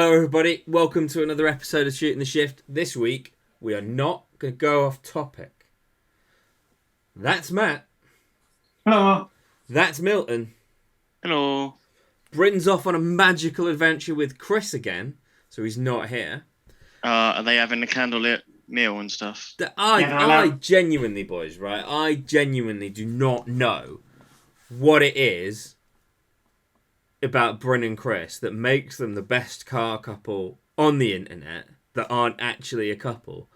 Hello everybody, welcome to another episode of Shooting the Shift. This week, we are not going to go off topic. That's Matt. Hello. That's Milton. Hello. Bryn's off on a magical adventure with Chris again, so he's not here. Are they having a candlelit meal and stuff? I genuinely, boys, right? I genuinely do not know what it is about Bryn and Chris that makes them the best car couple on the internet that aren't actually a couple.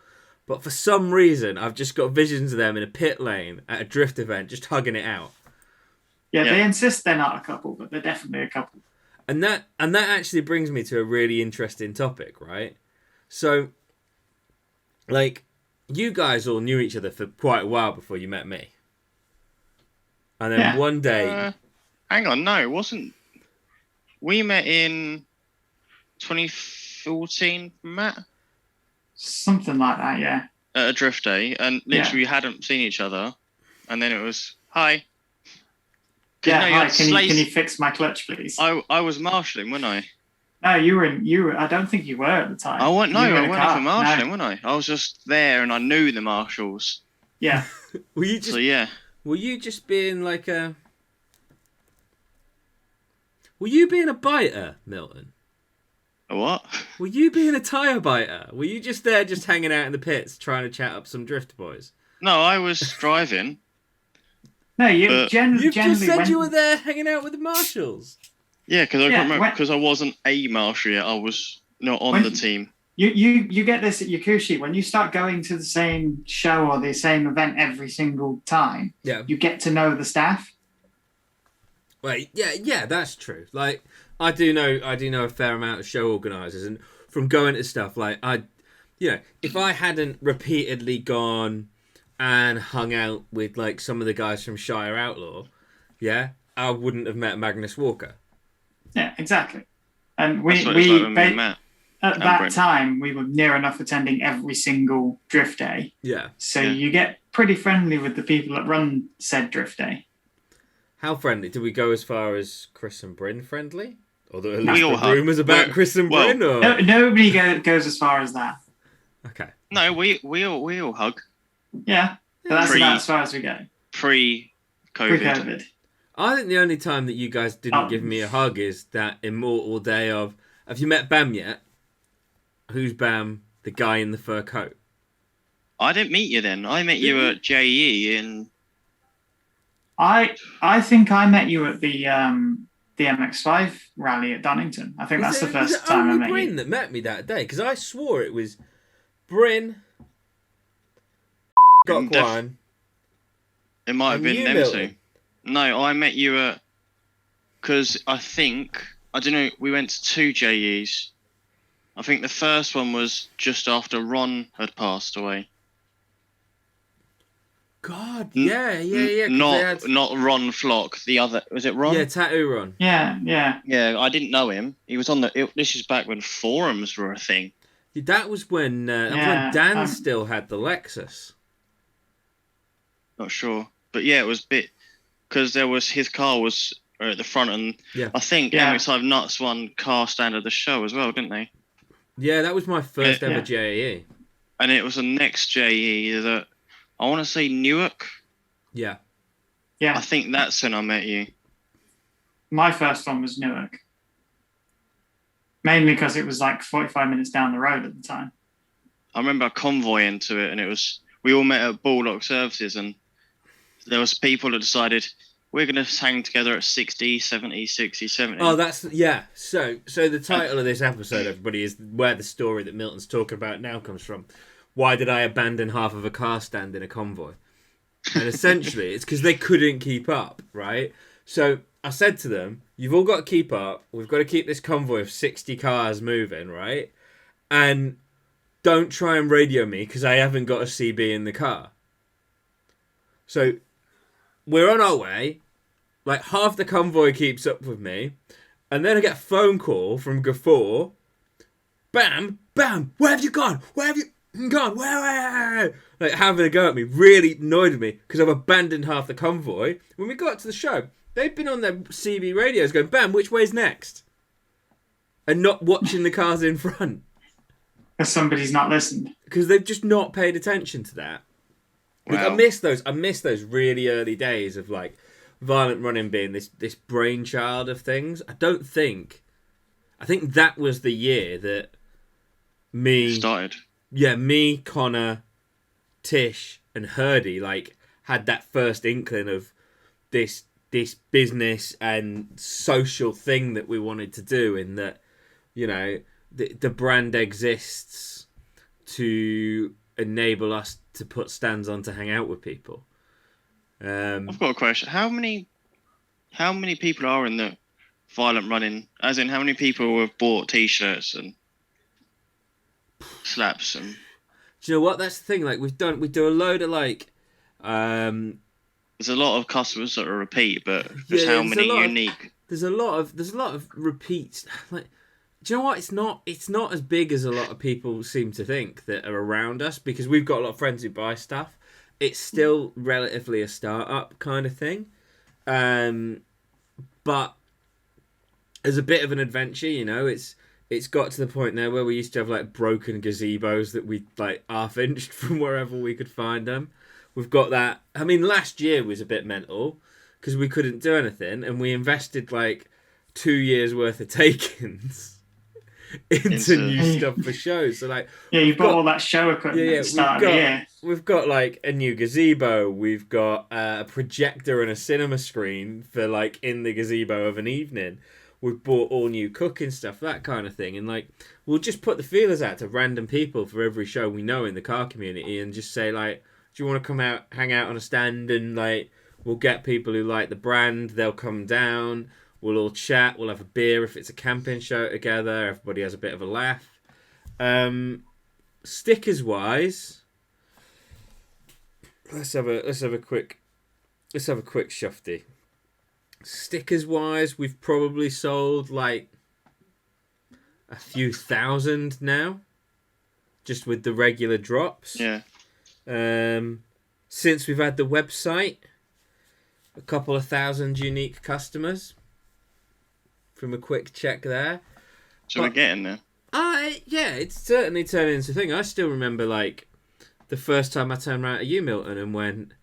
But for some reason, I've just got visions of them in a pit lane at a drift event just hugging it out. Yeah, they insist they're not a couple, but they're definitely a couple. And that actually brings me to a really interesting topic, right? So, like, you guys all knew each other for quite a while before you met me. And then one day... hang on, no, it wasn't... We met in 2014, Matt? Something like that, yeah. At a drift day, and literally we hadn't seen each other. And then it was, hi. Hi, can you fix my clutch, please? I was marshalling, wasn't I? No, you were. I don't think you were at the time. I wasn't for marshalling, wasn't I? I was just there, and I knew the marshals. Yeah. Were you just being like a... Were you being a biter, Milton? A what? Were you being a tyre biter? Were you just there, just hanging out in the pits, trying to chat up some drift boys? No, I was driving. No, you generally just said you were there hanging out with the marshals. Yeah, because I can't remember, because I wasn't a marshal yet. I was not on the team. You get this at Yakushi. When you start going to the same show or the same event every single time, you get to know the staff. Wait, yeah, that's true. Like, I do know a fair amount of show organisers, and from going to stuff like if I hadn't repeatedly gone and hung out with like some of the guys from Shire Outlaw, I wouldn't have met Magnus Walker. Yeah, exactly. And at that time we were near enough attending every single drift day. Yeah. So you get pretty friendly with the people that run said drift day. How friendly? Did we go as far as Chris and Bryn friendly? Or at least the rumours about Chris and Bryn? Or... No, nobody goes as far as that. Okay. No, we all hug. Yeah. So that's about as far as we go. Pre-COVID. I think the only time that you guys didn't give me a hug is that immortal day of... Have you met Bam yet? Who's Bam? The guy in the fur coat. I didn't meet you then. I met you at JE in... I think I met you at the MX5 rally at Donington. I think that's the first time I met you. Bryn that met me that day, because I swore it was Bryn, Gokwan. It might have been them two. No, I met you at... Because I don't know, we went to two JEs. I think the first one was just after Ron had passed away. God, yeah. Not Ron Flock. The other, was it Ron? Yeah, Tattoo Ron. Yeah. Yeah, I didn't know him. He was on this is back when forums were a thing. That was when Dan still had the Lexus. Not sure, but yeah, it was a bit because there was his car was at the front, and I think MX5 Nuts won car stand of the show as well, didn't they? Yeah, that was my first ever JE. And it was the next JE that. I want to say Newark. Yeah. Yeah. I think that's when I met you. My first one was Newark. Mainly because it was like 45 minutes down the road at the time. I remember convoying to it, and we all met at Bullock Services, and there was people that decided we're going to hang together at 60, 70, 60, 70. Oh, that's, yeah. So the title of this episode, everybody, is where the story that Milton's talking about now comes from. Why did I abandon half of a car stand in a convoy? And essentially, it's because they couldn't keep up, right? So I said to them, you've all got to keep up. We've got to keep this convoy of 60 cars moving, right? And don't try and radio me because I haven't got a CB in the car. So we're on our way. Like, half the convoy keeps up with me. And then I get a phone call from Gaffor. Bam! Where have you gone? God, where? Like, having a go at me really annoyed me because I've abandoned half the convoy. When we got to the show, they'd been on their CB radios going, Bam, which way's next? and not watching the cars in front. Because somebody's not listened. Because they've just not paid attention to that. Like, Wow. I miss those really early days of like violent running being this brainchild of things. I think that was the year that me, Connor, Tish, and Hurdy like had that first inkling of this business and social thing that we wanted to do, in that, you know, the brand exists to enable us to put stands on to hang out with people. I've got a question. How many people are in the violent running? As in, how many people have bought T-shirts and slaps? And do you know what? That's the thing. Like we do a load of like. There's a lot of customers that are repeat, but just how many unique? There's a lot of repeats. Like, do you know what? It's not as big as a lot of people seem to think that are around us, because we've got a lot of friends who buy stuff. It's still relatively a start-up kind of thing, but as a bit of an adventure, you know, it's got to the point now where we used to have like broken gazebos that we like half-inched from wherever we could find them. We've got that. I mean, last year was a bit mental because we couldn't do anything, and we invested like 2 years worth of take-ins into new stuff for shows. So like, you bought all that show equipment at the start of the year. We've got like a new gazebo. We've got a projector and a cinema screen for like in the gazebo of an evening. We've bought all new cooking stuff, that kind of thing, and like we'll just put the feelers out to random people for every show we know in the car community, and just say like, do you want to come out, hang out on a stand, and like we'll get people who like the brand. They'll come down. We'll all chat. We'll have a beer if it's a camping show together. Everybody has a bit of a laugh. Stickers wise, let's have a quick shufty. Stickers wise, we've probably sold like a few thousand now, just with the regular drops. Yeah. Since we've had the website, a couple of thousand unique customers from a quick check there. So we're getting there. Yeah, it's certainly turning into a thing. I still remember like the first time I turned around to you, Milton, and went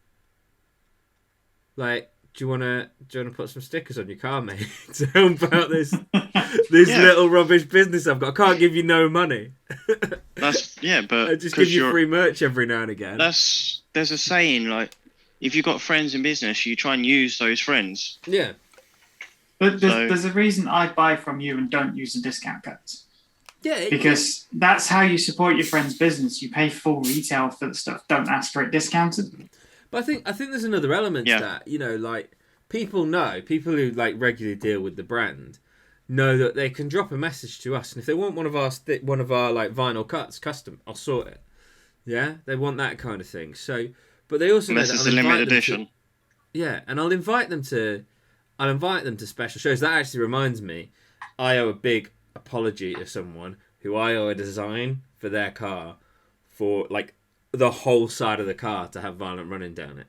like, do you wanna put some stickers on your car, mate, to help out this little rubbish business I've got? I can't give you no money. But I just give you free merch every now and again. There's a saying like, if you've got friends in business, you try and use those friends. Yeah. But there's a reason I buy from you and don't use the discount codes. Yeah. Because that's how you support your friend's business. You pay full retail for the stuff. Don't ask for it discounted. But I think there's another element to that. You know, like people who like regularly deal with the brand know that they can drop a message to us, and if they want one of our like vinyl cuts custom, I'll sort it. Yeah, they want that kind of thing. So, but they also know that it's a limited edition. And I'll invite them to special shows. That actually reminds me, I owe a big apology to someone who I owe a design for their car, for like the whole side of the car to have violent running down it,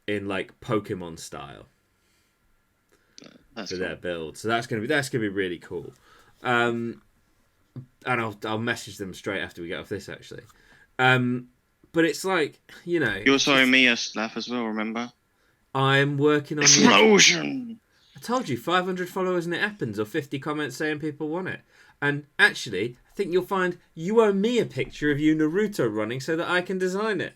in like Pokemon style. That's for cool. their build. So that's gonna be really cool. And I'll message them straight after we get off this actually. But it's like, you know, you also owe me a slap as well. Remember? I'm working on explosion. I told you, 500 followers and it happens, or 50 comments saying people want it. And actually, I think you'll find you owe me a picture of you Naruto running so that I can design it.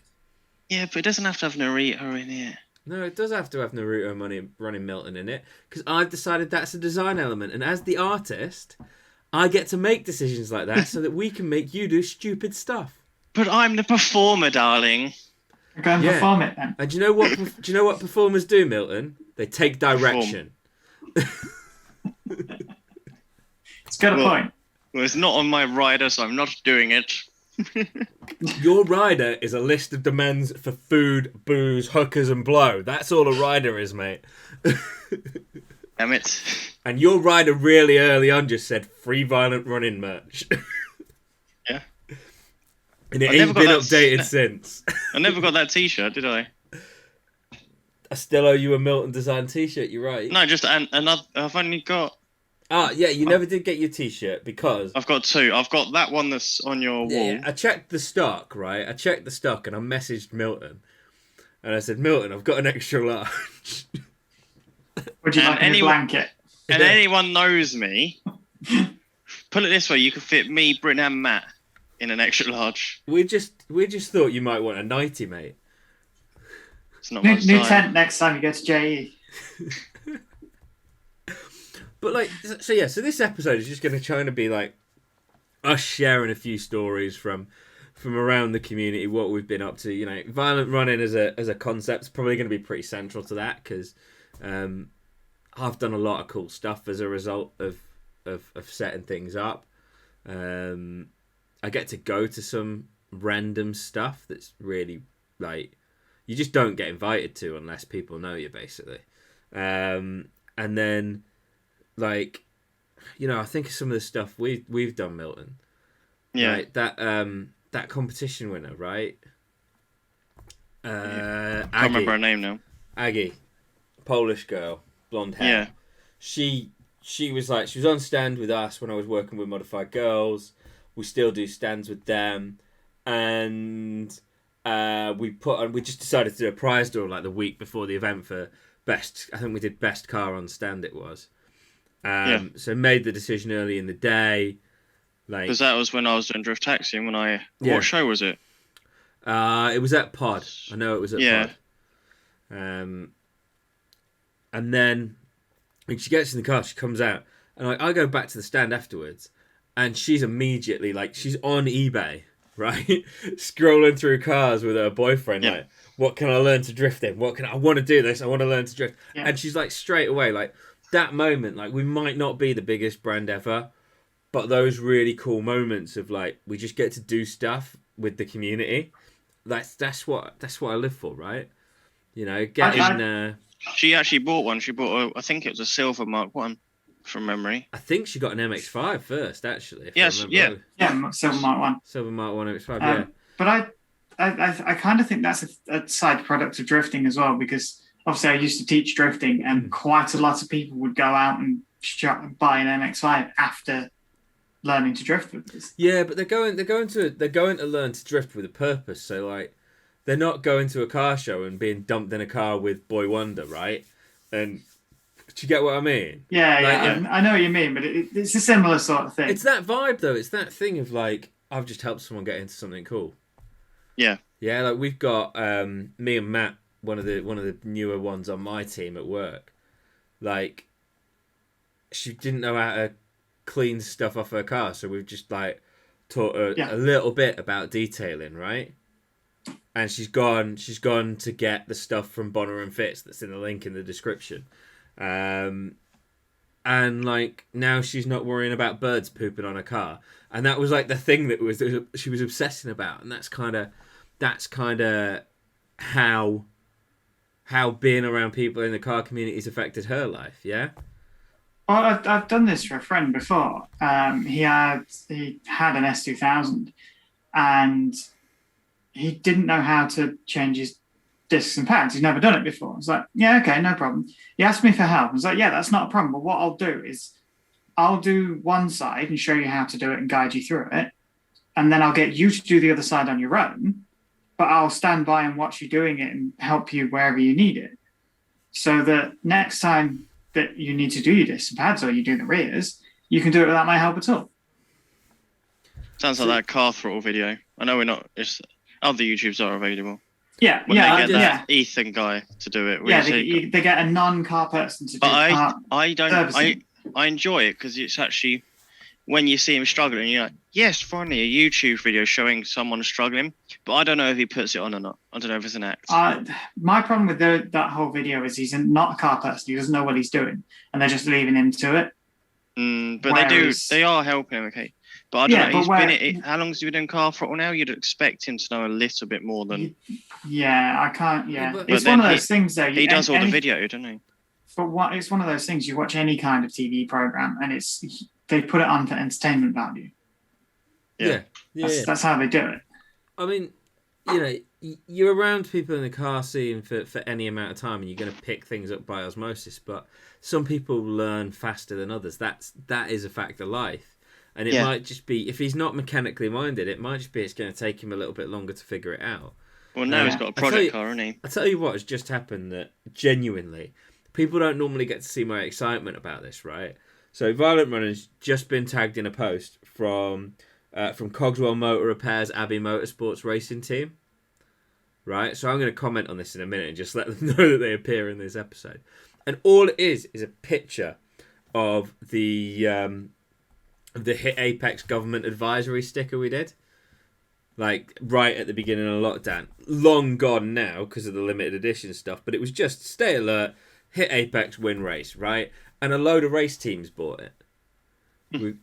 Yeah, but it doesn't have to have Naruto in it. No, it does have to have Naruto running Milton in it, because I've decided that's a design element. And as the artist, I get to make decisions like that so that we can make you do stupid stuff. But I'm the performer, darling. Go and perform it then. And do you know what performers do, Milton? They take direction. It's got a point. Well, it's not on my rider, so I'm not doing it. Your rider is a list of demands for food, booze, hookers, and blow. That's all a rider is, mate. Damn it. And your rider really early on just said free violent running merch. Yeah. And it ain't been updated since. I never got that t-shirt, did I? I still owe you a Milton design t-shirt, you're right. No, just another. I've only got Ah, yeah, you never did get your T-shirt because I've got two. I've got that one that's on your wall. Yeah, I checked the stock, right? I checked the stock and I messaged Milton. And I said, Milton, I've got an extra large. Would you like a blanket? And anyone knows me, put it this way, you could fit me, Britton and Matt in an extra large. We just thought you might want a 90, mate. It's not new tent next time you go to JE. But like, so this episode is just going to try to be like us sharing a few stories from around the community, what we've been up to. You know, violent running as a concept is probably going to be pretty central to that because I've done a lot of cool stuff as a result of setting things up. I get to go to some random stuff that's really like you just don't get invited to unless people know you, basically. And then like, you know, I think of some of the stuff we've done, Milton. Yeah. Right, that competition winner, right? I can't remember her name now. Aggie, Polish girl, blonde hair. Yeah. She was on stand with us when I was working with Modified Girls. We still do stands with them, and we just decided to do a prize draw like the week before the event for best. I think we did best car on stand. It was. So made the decision early in the day. Like, because that was when I was doing drift taxiing. What show was it? It was at Pod. I know it was at Pod. And then when she gets in the car, she comes out, and I go back to the stand afterwards, and she's immediately like, she's on eBay, right, scrolling through cars with her boyfriend, like, what can I learn to drift in? I want to do this. I want to learn to drift, and she's like straight away like that moment. Like, we might not be the biggest brand ever, but those really cool moments of like we just get to do stuff with the community. That's what I live for, right? You know, She actually bought one. She bought I think it was a silver Mark 1 from memory. I think she got an MX-5 first, actually. Yes, yeah, silver Mark 1. Silver Mark 1 MX-5, yeah. But I kind of think that's a side product of drifting as well, because obviously I used to teach drifting, and quite a lot of people would go out and buy an MX-5 after learning to drift with this. Yeah, but they're going to learn to drift with a purpose. So like, they're not going to a car show and being dumped in a car with Boy Wonder, right? And do you get what I mean? Yeah, I know what you mean, but it's a similar sort of thing. It's that vibe though. It's that thing of like, I've just helped someone get into something cool. Yeah. Yeah, like we've got me and Matt, one of the newer ones on my team at work. Like, she didn't know how to clean stuff off her car, so we've just like taught her a little bit about detailing, right? And she's gone to get the stuff from Bonner and Fitz that's in the link in the description, and like now she's not worrying about birds pooping on her car, and that was like the thing that she was obsessing about, and that's kind of how being around people in the car community has affected her life. Yeah. Well, I've done this for a friend before. He had an S2000, and he didn't know how to change his discs and pads. He's never done it before. I was like, yeah, okay, no problem. He asked me for help. I was like, yeah, that's not a problem. But what I'll do is I'll do one side and show you how to do it and guide you through it, and then I'll get you to do the other side on your own. But I'll stand by and watch you doing it and help you wherever you need it, so that next time that you need to do your discs and pads or you do the rears, you can do it without my help at all. Sounds like that car throttle video. I know we're not. It's other YouTubes are available. Yeah, when they get that Ethan guy to do it. They get a non-car person to do it. I enjoy it because it's actually, when you see him struggling, you're like, yes, finally a YouTube video showing someone struggling. But I don't know if he puts it on or not. I don't know if it's an act. My problem with that whole video is he's not a car person. He doesn't know what he's doing, and they're just leaving him to it. But they are helping him, okay. But I don't know. How long has he been doing car throttle now? You'd expect him to know a little bit more than. Yeah, I can't. Yeah, it's one of those things though. He does all the video, doesn't he? But it's one of those things. You watch any kind of TV program, and they put it on for entertainment value. Yeah. That's how they do it. I mean, you know, you're around people in the car scene for any amount of time, and you're going to pick things up by osmosis. But some people learn faster than others. That is a fact of life, and it might just be, if he's not mechanically minded, it might just be it's going to take him a little bit longer to figure it out. Well, now he's got a project car, hasn't he? I tell you what has just happened, that genuinely people don't normally get to see my excitement about this, right? So Violent Runner's just been tagged in a post from Cogswell Motor Repair's Abbey Motorsports racing team. Right, so I'm going to comment on this in a minute and just let them know that they appear in this episode. And all it is a picture of the Hit Apex government advisory sticker we did, like right at the beginning of lockdown. Long gone now because of the limited edition stuff, but it was just stay alert, Hit Apex, win race, right? And a load of race teams bought it.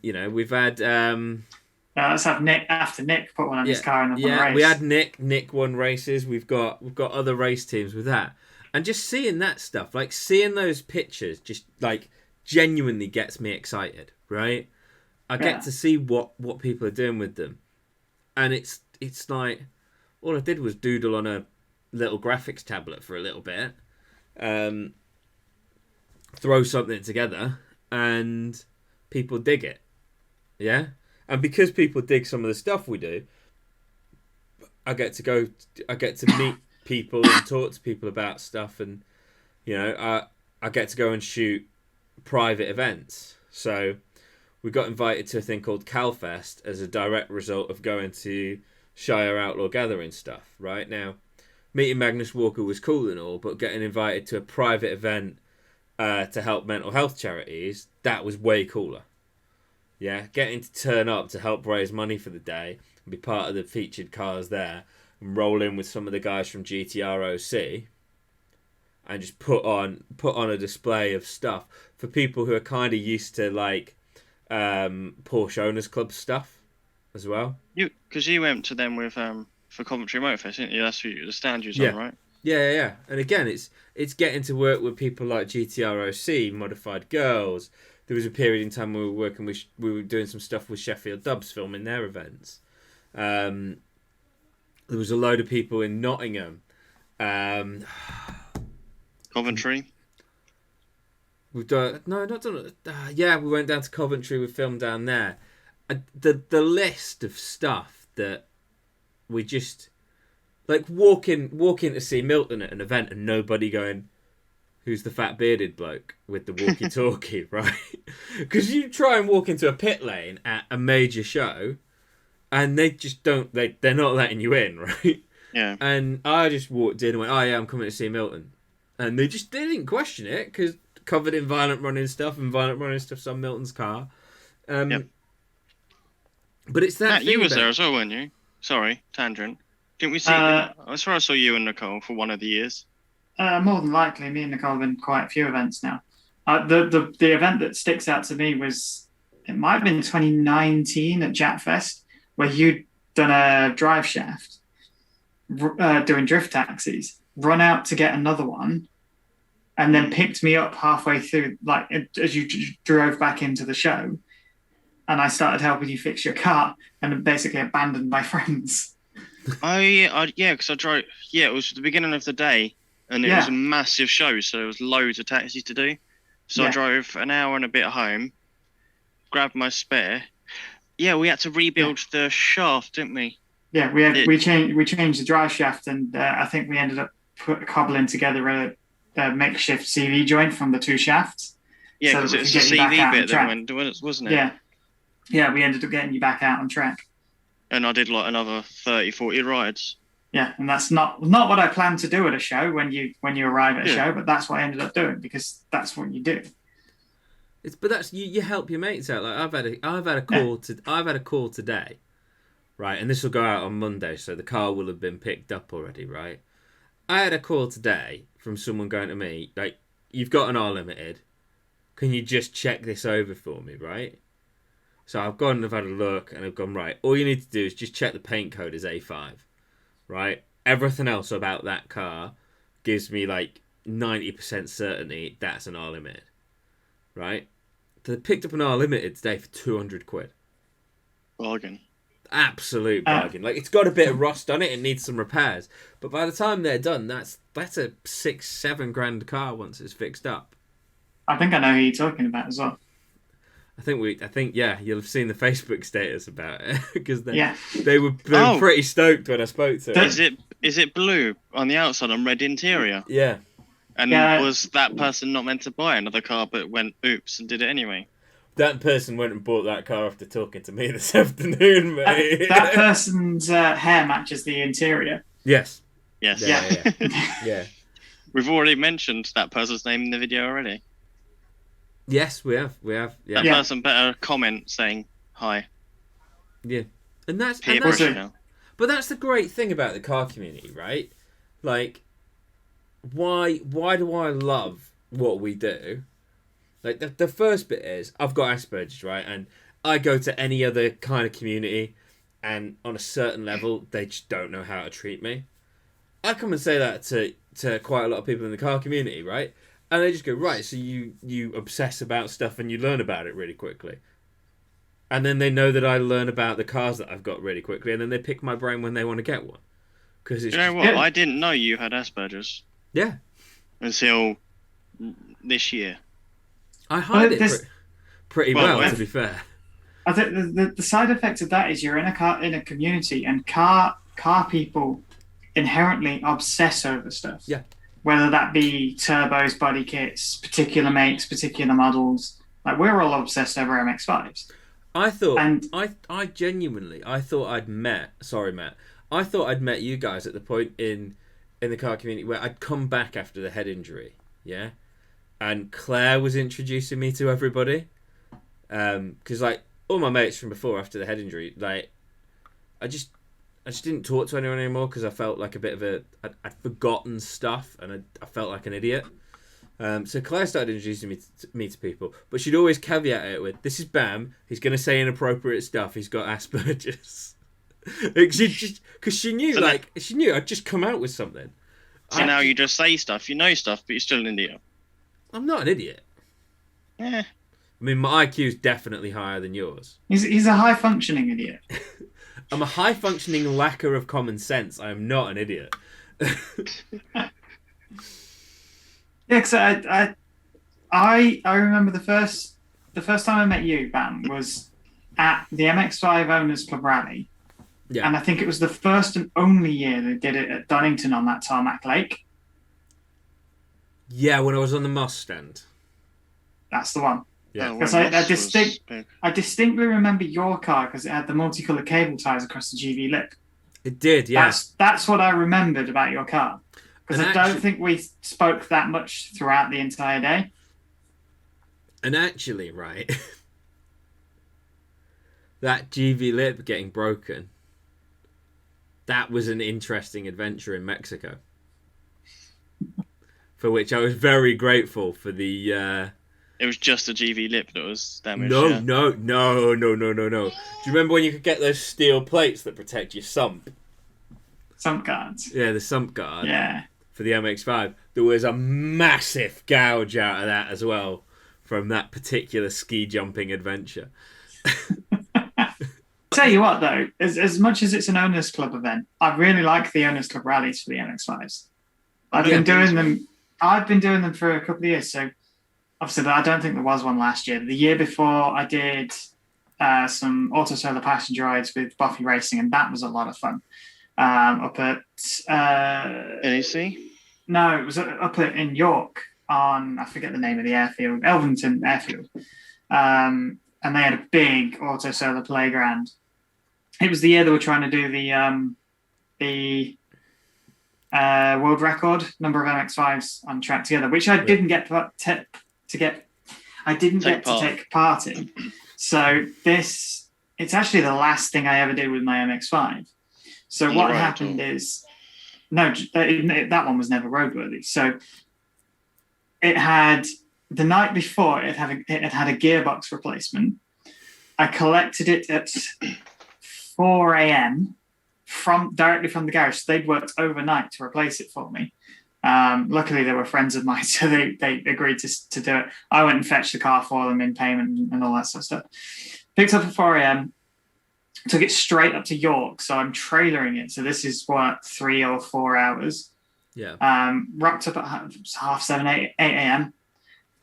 We've had. Let's have Nick put one on his car and won a race. We had Nick. Nick won races. We've got other race teams with that, and just seeing that stuff, like seeing those pictures, just like genuinely gets me excited. Right? I get to see what people are doing with them, and it's like all I did was doodle on a little graphics tablet for a little bit, throw something together, and people dig it. Yeah. And because people dig some of the stuff we do, I get to meet people and talk to people about stuff, and I get to go and shoot private events. So we got invited to a thing called Calfest as a direct result of going to Shire Outlaw Gathering stuff. Right now, meeting Magnus Walker was cool and all, but getting invited to a private event to help mental health charities, that was way cooler. Yeah, getting to turn up to help raise money for the day and be part of the featured cars there, and roll in with some of the guys from GTROC, and just put on a display of stuff for people who are kind of used to like Porsche Owners Club stuff as well. Because you went to them with for Coventry Motorfest, didn't you? That's the stand you're on, right? Yeah. And again, it's getting to work with people like GTROC, Modified Girls. There was a period in time we were doing some stuff with Sheffield Dubs, filming their events. There was a load of people in Nottingham. Coventry. We've done not done. Yeah, we went down to Coventry. We filmed down there. The list of stuff that we just like walking to see Milton at an event and nobody going, who's the fat bearded bloke with the walkie-talkie, right? Because you try and walk into a pit lane at a major show, and they just don't. They're not letting you in, right? Yeah. And I just walked in and went, "Oh yeah, I'm coming to see Milton," and they didn't question it because covered in Violent Running stuff, and Violent Running stuff's on Milton's car. Yep. But it's that. Matt, you was there as well, weren't you? Sorry, tangent. Didn't we see? I swear I saw you and Nicole for one of the years. More than likely, me and Nicole have been quite a few events now. The event that sticks out to me was, it might have been 2019 at Japfest, where you'd done a drive shaft, doing drift taxis, run out to get another one, and then picked me up halfway through, like as you drove back into the show, and I started helping you fix your car, and basically abandoned my friends. Because I drove. Yeah, it was the beginning of the day. And it was a massive show, so there was loads of taxis to do. So I drove an hour and a bit home, grabbed my spare. Yeah, we had to rebuild the shaft, didn't we? Yeah, we changed the drive shaft, and I think we ended up cobbling together a makeshift CV joint from the two shafts. Yeah, because it was the CV bit that went, wasn't it? Yeah, we ended up getting you back out on track. And I did like another 30, 40 rides. Yeah, and that's not what I planned to do at a show when you arrive at a show, but that's what I ended up doing because that's what you do. But that's you help your mates out. Like I've had a call today, right? And this will go out on Monday, so the car will have been picked up already, right? I had a call today from someone going to me like, "You've got an R Limited. Can you just check this over for me, right?" So I've gone and I've had a look and I've gone, right, all you need to do is just check the paint code as A5. Right? Everything else about that car gives me like 90% certainty that's an R Limited. Right? They picked up an R Limited today for 200 quid. Bargain. absolute bargain. Like, it's got a bit of rust on it. It needs some repairs. But by the time they're done, that's a 6-7 grand car once it's fixed up. I think I know who you're talking about as well. I think you'll have seen the Facebook status about it because they were Oh. pretty stoked when I spoke to them. Is it blue on the outside and red interior? Yeah. And was that person not meant to buy another car but went oops and did it anyway? That person went and bought that car after talking to me this afternoon, mate. That person's hair matches the interior. Yes. Yes. Yeah. We've already mentioned that person's name in the video already. Yes, we have. Yeah. That person better comment saying hi. Yeah. And that's Peer pressure now. But that's the great thing about the car community, right? Like, why do I love what we do? Like, the first bit is, I've got Asperger's, right? And I go to any other kind of community, and on a certain level, they just don't know how to treat me. I come and say that to quite a lot of people in the car community, right? And they just go, right, so you obsess about stuff and you learn about it really quickly. And then they know that I learn about the cars that I've got really quickly, and then they pick my brain when they want to get one. Cause it's you know what? I didn't know you had Asperger's. Yeah. Until this year. I hide it pretty well, to be fair. I think the side effect of that is you're in a community, and car people inherently obsess over stuff. Yeah. Whether that be turbos, body kits, particular makes, particular models. Like, we're all obsessed over MX-5s. I thought, and I genuinely, I thought I'd met you guys at the point in the car community where I'd come back after the head injury, yeah? And Claire was introducing me to everybody. Because, like, all my mates from before, after the head injury, like, I just didn't talk to anyone anymore because I felt like a bit of I'd forgotten stuff and I felt like an idiot. So Claire started introducing me to people, but she'd always caveat it with, "This is Bam. He's going to say inappropriate stuff. He's got Asperger's." Because she knew I'd just come out with something. So now you just say stuff, you know stuff, but you're still an idiot. I'm not an idiot. Yeah. I mean, my IQ is definitely higher than yours. He's a high functioning idiot. I'm a high functioning lacker of common sense. I am not an idiot. Yeah, because I remember the first time I met you, Bam, was at the MX-5 Owners Club Rally. Yeah. And I think it was the first and only year they did it at Donington on that tarmac lake. Yeah, when I was on the Moss stand. That's the one. Yeah. Because I distinctly remember your car because it had the multicolored cable ties across the GV lip. It did, yeah. That's what I remembered about your car. Because I don't think we spoke that much throughout the entire day. And actually, right, that GV lip getting broken, that was an interesting adventure in Mexico. For which I was very grateful for the... It was just a GV lip that was damaged. No. Yeah. No. Do you remember when you could get those steel plates that protect your sump? Sump guards. Yeah, the sump guard. Yeah. For the MX-5. There was a massive gouge out of that as well from that particular ski jumping adventure. Tell you what, though, as much as it's an Owners Club event, I really like the Owners Club rallies for the MX-5s. I've been doing them for a couple of years, so obviously I don't think there was one last year. The year before I did some auto solar passenger rides with Buffy Racing, and that was a lot of fun. Up at NEC? No, it was up in York on, I forget the name of the airfield, Elvington Airfield. And they had a big auto solar playground. It was the year they were trying to do the world record number of MX-5s on track together, which I didn't get to take part in. So it's actually the last thing I ever did with my MX-5. So what happened is, that one was never roadworthy. So it had, the night before, it had a gearbox replacement. I collected it at 4 a.m. directly from the garage. So they'd worked overnight to replace it for me. Luckily, they were friends of mine, so they agreed to do it. I went and fetched the car for them in payment and all that sort of stuff. Picked up at 4 a.m., took it straight up to York. So I'm trailering it. So this is what, 3 or 4 hours. Yeah. Rocked up at 7:30, 8 a.m.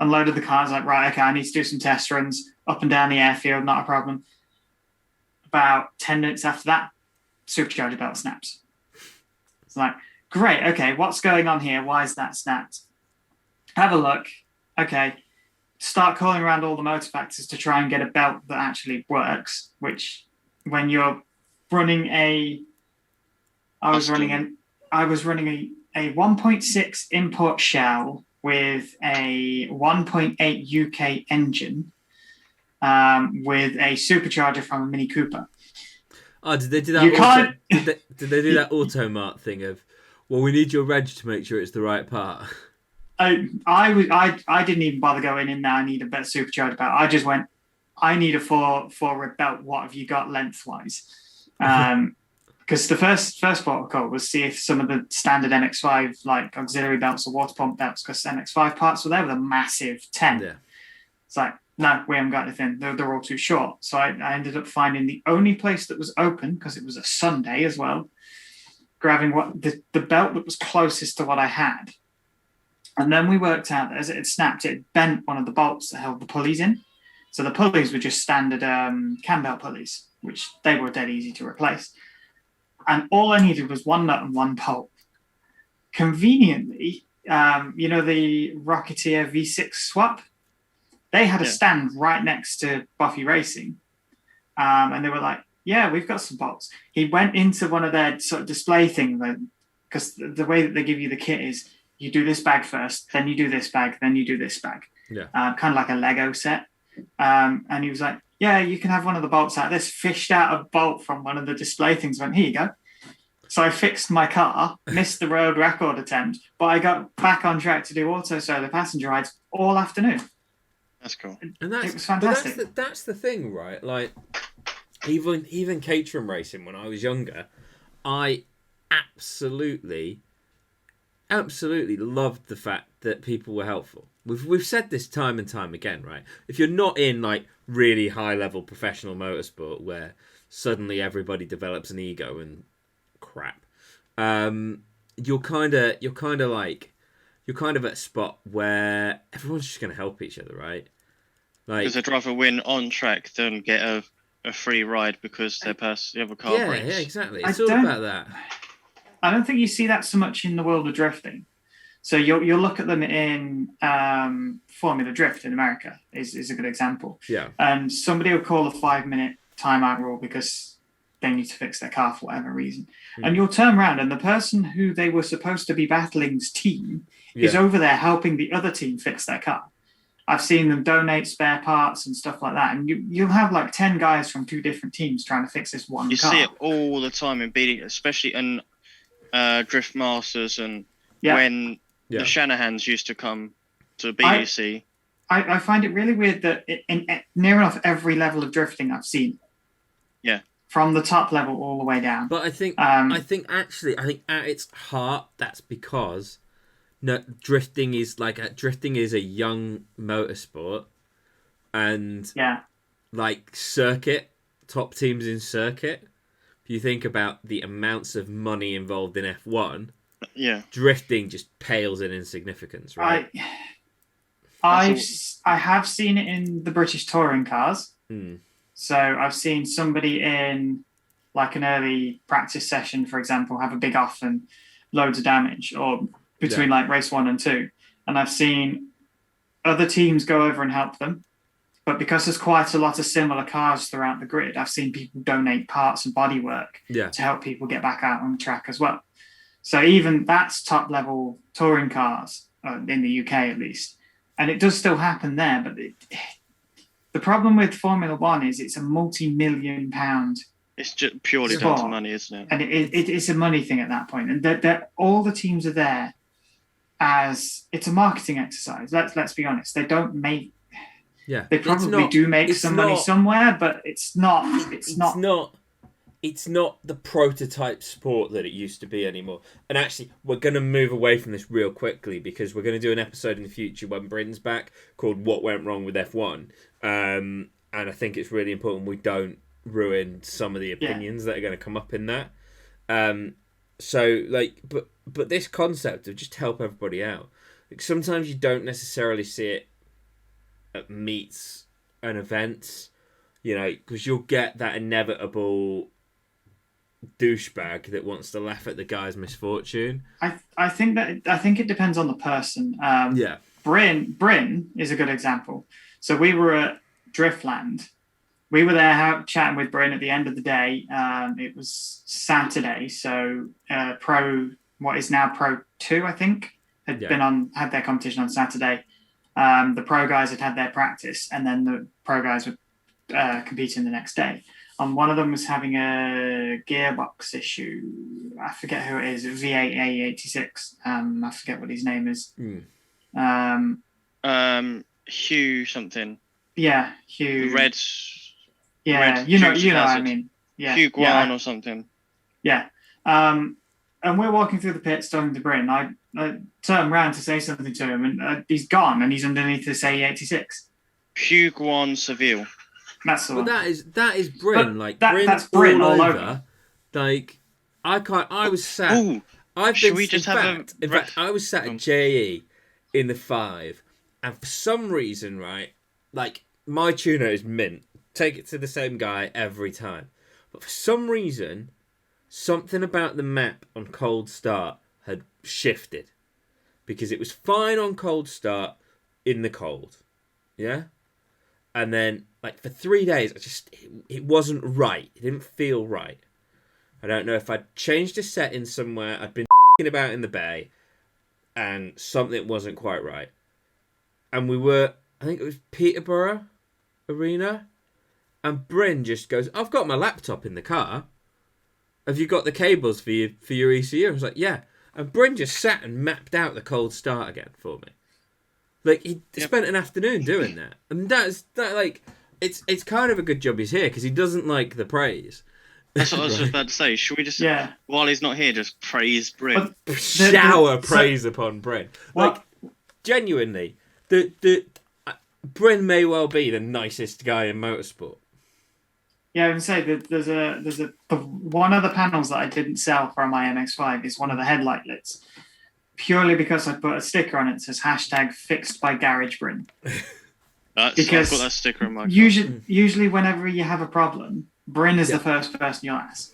Unloaded the car. I was like, right, okay, I need to do some test runs up and down the airfield. Not a problem. About 10 minutes after that, supercharger belt snaps. It's like, great, okay, what's going on here? Why is that snapped? Have a look. Okay. Start calling around all the motor factors to try and get a belt that actually works, which when you're running I was running a 1.6 import shell with a 1.8 UK engine with a supercharger from a Mini Cooper. Oh, did they do that? Did they do that Automart thing of, well, we need your reg to make sure it's the right part? I didn't even bother going in there. I need a better supercharger belt. I just went, I need a four rib belt. What have you got lengthwise? Because the first protocol was see if some of the standard MX5 like auxiliary belts or water pump belts, because MX5 parts were there with a massive 10. Yeah. It's like, no, we haven't got anything. They're all too short. So I ended up finding the only place that was open, because it was a Sunday as well, grabbing what the belt that was closest to what I had. And then we worked out that as it had snapped, it bent one of the bolts that held the pulleys in. So the pulleys were just standard cam belt pulleys, which they were dead easy to replace. And all I needed was one nut and one bolt. Conveniently, the Rocketeer V6 swap, they had a stand right next to Buffy Racing. And they were like, yeah, we've got some bolts. He went into one of their sort of display things, because the way that they give you the kit is you do this bag first, then you do this bag, then you do this bag. Yeah. Kind of like a Lego set. And he was like, yeah, you can have one of the bolts out of this. Fished out a bolt from one of the display things, went, here you go. So I fixed my car, missed the road record attempt, but I got back on track to do auto solo passenger rides all afternoon. That's cool. And it was fantastic. But that's the thing, right? Like, even Caterham racing when I was younger, I absolutely loved the fact that people were helpful. We've said this time and time again, right? If you're not in like really high level professional motorsport where suddenly everybody develops an ego and crap, you're kind of at a spot where everyone's just going to help each other, right? Like, because I'd rather win on track than get a free ride because they pass the other car breaks. Yeah, exactly. It's all about that. I don't think you see that so much in the world of drifting. So you'll look at them in Formula Drift in America is a good example. Yeah. And somebody will call a 5-minute timeout rule because they need to fix their car for whatever reason. And you'll turn around and the person who they were supposed to be battling's team is over there helping the other team fix their car. I've seen them donate spare parts and stuff like that. And you'll have like 10 guys from 2 different teams trying to fix this one car. You see it all the time in BD, especially in Drift Masters and when the Shanahans used to come to BDC. I find it really weird that in near enough every level of drifting I've seen. Yeah. From the top level all the way down. But I think at its heart that's because drifting is a young motorsport, and like circuit, top teams in circuit. If you think about the amounts of money involved in F1, drifting just pales in insignificance, right? I have seen it in the British touring cars. So I've seen somebody in like an early practice session, for example, have a big off and loads of damage, or between like race 1 and 2. And I've seen other teams go over and help them. But because there's quite a lot of similar cars throughout the grid, I've seen people donate parts and bodywork to help people get back out on track as well. So even that's top level touring cars in the UK at least. And it does still happen there, but the problem with Formula One is it's a multi-million £. It's just purely down to money, isn't it? And it's a money thing at that point. And that all the teams are there as it's a marketing exercise. Let's be honest. They don't make. Yeah, they probably do make some money somewhere, but it's not. It's not the prototype sport that it used to be anymore. And actually, we're going to move away from this real quickly because we're going to do an episode in the future when Bryn's back called "What Went Wrong with F1," and I think it's really important we don't ruin some of the opinions that are going to come up in that. So like, but this concept of just help everybody out. Like sometimes you don't necessarily see it at meets and events, you know, because you'll get that inevitable douchebag that wants to laugh at the guy's misfortune. I think it depends on the person. Bryn is a good example. So we were at Driftland. We were there chatting with Bryn at the end of the day. It was Saturday, so what is now Pro 2, I think, had their competition on Saturday. The pro guys had their practice, and then the pro guys were competing the next day. And one of them was having a gearbox issue. I forget who it is. V8A86. I forget what his name is. Hugh something. Yeah, Hugh. Red. Yeah, Red you know Hazard. what I mean. Yeah, Hugh Guan or something. Yeah. And we're walking through the pits talking to Bryn. I turn around to say something to him, and he's gone, and he's underneath this A86. Hugh Guan Seville. That's the one. That is Bryn. Like that's Bryn all over. Like I was sat. Ooh, I've should been. we just In fact, I was sat at JE in the 5, and for some reason, right, like my tuner is mint. Take it to the same guy every time, but for some reason, something about the map on cold start had shifted, because it was fine on cold start in the cold, yeah, and then like for 3 days, it wasn't right. It didn't feel right. I don't know if I'd changed a setting somewhere. I'd been about in the bay, and something wasn't quite right. And we were, I think it was Peterborough Arena, and Bryn just goes, "I've got my laptop in the car. Have you got the cables for your ECU?" I was like, "Yeah." And Bryn just sat and mapped out the cold start again for me. Like he spent an afternoon doing that, and it's kind of a good job he's here, because he doesn't like the praise. That's what I was just about to say. Should we just, while he's not here, just praise Bryn? Shower praise upon Bryn. Like, genuinely, Bryn may well be the nicest guy in motorsport. Yeah, I would say that there's one of the panels that I didn't sell from my MX-5 is one of the headlight lids, purely because I put a sticker on it that says #fixed by Garage Bryn. Because I've got that sticker on my car. Usually whenever you have a problem, Bryn is the first person you'll ask,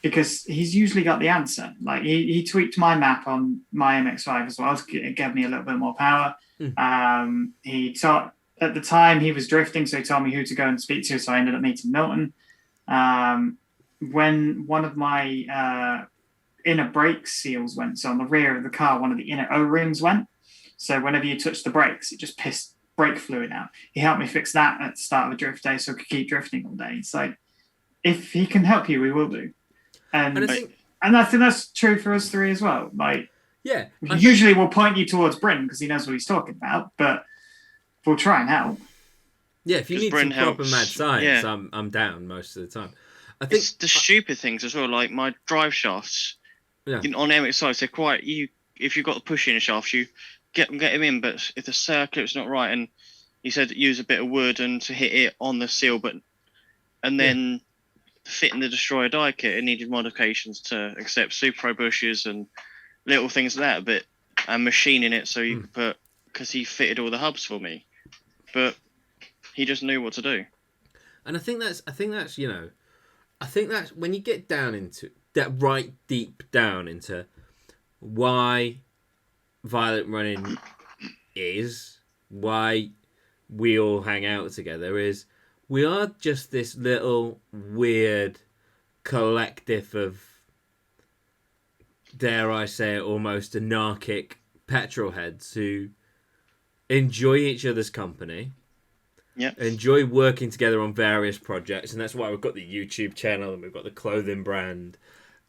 because he's usually got the answer. Like he tweaked my map on my MX-5 as well to give me a little bit more power. He taught, at the time he was drifting, so he told me who to go and speak to, so I ended up meeting Milton. When one of my inner brake seals went, so on the rear of the car, one of the inner O-rings went, so whenever you touch the brakes, it just pissed brake fluid out. He helped me fix that at the start of a drift day, so I could keep drifting all day. It's like, if he can help you, we will do. And I think that's true for us three as well. Like, usually we'll point you towards Bryn because he knows what he's talking about, but we'll try and help. Yeah, if you need some proper mad science, I'm down most of the time. I think it's the stupid things as well, like my drive shafts on MX-5, they're quite, if you've got the push-in shafts, you get them in, but if the circuit's not right, and he said use a bit of wood and to hit it on the seal, and then fitting the destroyer die kit, it needed modifications to accept Super Pro bushes and little things like that, and machining it so you could put, because he fitted all the hubs for me, but he just knew what to do. And I think that's when you get down into that, right deep down into why violent running is, why we all hang out together, is we are just this little weird collective of, dare I say it, almost anarchic petrol heads who enjoy each other's company, enjoy working together on various projects, and that's why we've got the YouTube channel and we've got the clothing brand,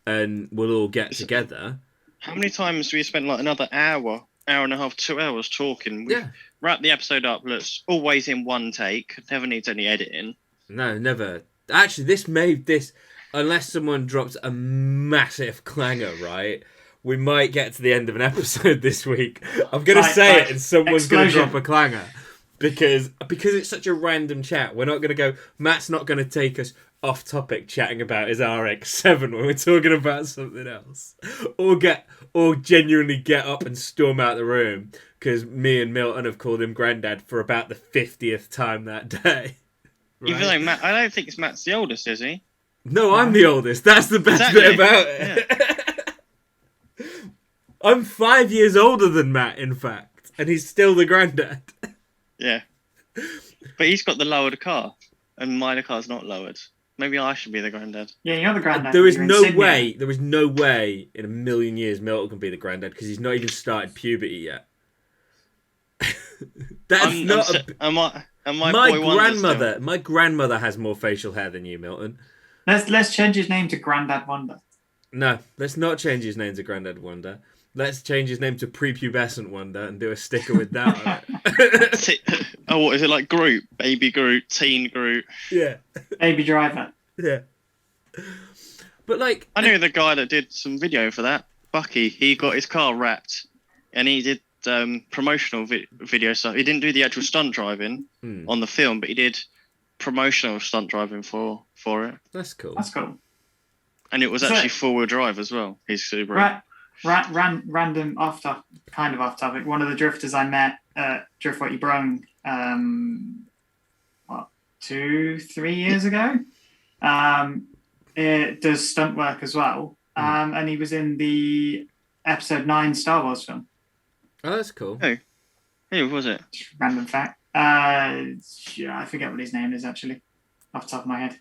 and we'll all get together. How many times do we spend like another hour and a half, 2 hours talking? We wrap the episode up. It's always in one take. Never needs any editing. No, never. Actually, this unless someone drops a massive clanger, right? We might get to the end of an episode this week. I'm going to say it and someone's going to drop a clanger. because it's such a random chat. We're not going to go. Matt's not going to take us off topic chatting about his RX-7 when we're talking about something else, or genuinely get up and storm out the room because me and Milton have called him Grandad for about the 50th time that day. Right? Even though Matt, I don't think Matt's the oldest, is he? No, I'm the oldest. That's the best bit about it. Yeah. I'm 5 years older than Matt, in fact, and he's still the granddad. Yeah. But he's got the lowered car, and my car's not lowered. Maybe I should be the granddad. Yeah, you're the granddad. There is no way in a million years Milton can be the granddad because he's not even started puberty yet. My grandmother has more facial hair than you, Milton. Let's change his name to Grandad Wonder. No, let's not change his name to Grandad Wonder. Let's change his name to Prepubescent Wonder and do a sticker with that on it. Oh, what is it, like Groot? Baby Groot, Teen Groot. Yeah. Baby Driver. Yeah. But like... I knew the guy that did some video for that. Bucky, he got his car wrapped and he did promotional video stuff. He didn't do the actual stunt driving on the film, but he did promotional stunt driving for it. That's cool. That's cool. And it was actually four-wheel drive as well, his Subaru. Random off topic. One of the drifters I met at Drift What You Brung 2-3 years ago. It does stunt work as well. And he was in the episode 9 Star Wars film. Oh, that's cool. Who was it? Random fact. I forget what his name is actually, off the top of my head.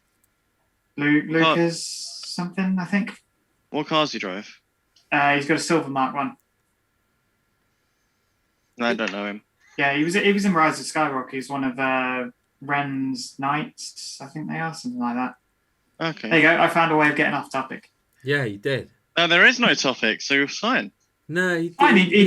Lucas something, I think. What cars do you drive? He's got a silver Mark 1. I don't know him. Yeah, he was in Rise of Skywalker. He's one of Ren's Knights, I think they are, something like that. Okay. There you go. I found a way of getting off topic. Yeah, you did. No, there is no topic, so you're fine. No, he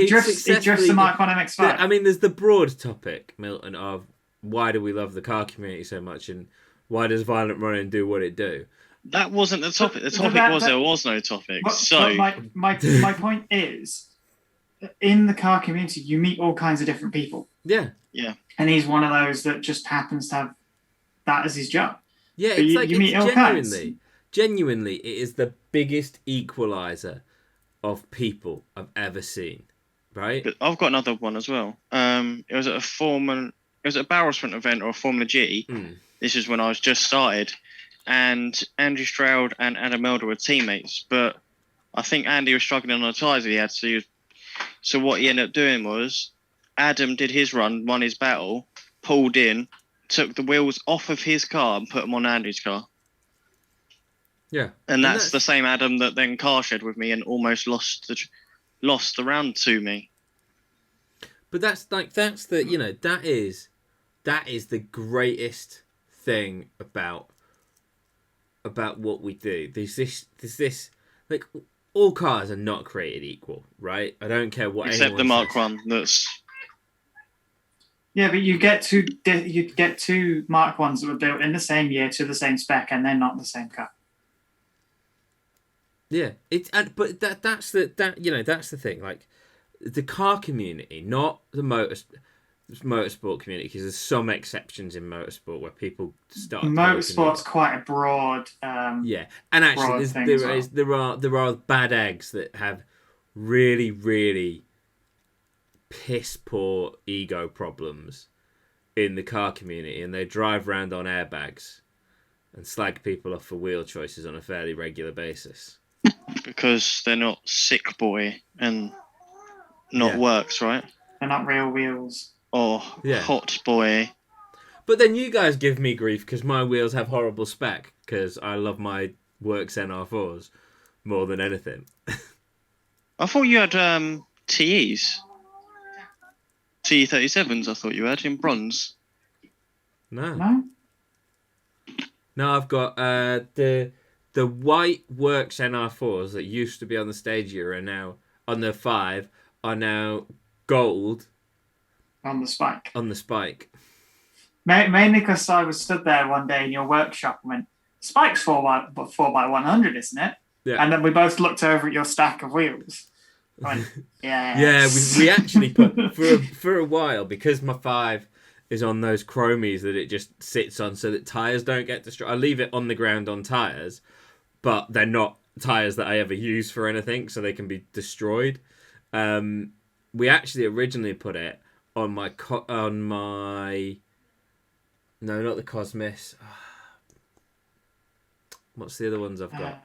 drifts the Mark 1 MX-5. I mean, there's the broad topic, Milton, of why do we love the car community so much and why does violent running do what it do? That wasn't the topic. The topic there was no topic. But my point is, in the car community, you meet all kinds of different people. Yeah. Yeah. And he's one of those that just happens to have that as his job. Yeah, but it's you meet all kinds. Genuinely, it is the biggest equalizer of people I've ever seen. Right? But I've got another one as well. It was at a barrel sprint event or a Formula G. This is when I was just started. And Andrew Stroud and Adam Elder were teammates, but I think Andy was struggling on the tyres he had. So what he ended up doing was Adam did his run, won his battle, pulled in, took the wheels off of his car and put them on Andy's car. Yeah, and that's the same Adam that then car shed with me and almost lost the round to me. But that's that is the greatest thing about what we do. There's this like all cars are not created equal, right? I don't care what except the Mark 1 that's yeah, but you get two Mark 1s that were built in the same year to the same spec and they're not the same car. Yeah, but that's the thing. Like the car community, not the motorsport community, because there's some exceptions in motorsport where people start. Motorsport's quite a broad. Yeah, and actually, there are bad eggs that have really, really piss poor ego problems in the car community, and they drive around on airbags and slag people off for wheel choices on a fairly regular basis. Because they're not sick boy and not works, right? They're not real wheels. Or hot boy. But then you guys give me grief because my wheels have horrible spec because I love my Works NR4s more than anything. I thought you had TEs. TE37s I thought you had in bronze. No, I've got the white Works NR4s that used to be on the Stagia are now on the 5 are now gold on the spike. Mainly because I was stood there one day in your workshop and went, Spike's 4x100, isn't it? Yeah. And then we both looked over at your stack of wheels. Went, yeah, we actually put for a while, because my 5 is on those chromies that it just sits on so that tyres don't get destroyed. I leave it on the ground on tyres, but they're not tyres that I ever use for anything, so they can be destroyed. We actually originally put it on my no, not the Cosmos. What's the other ones I've got?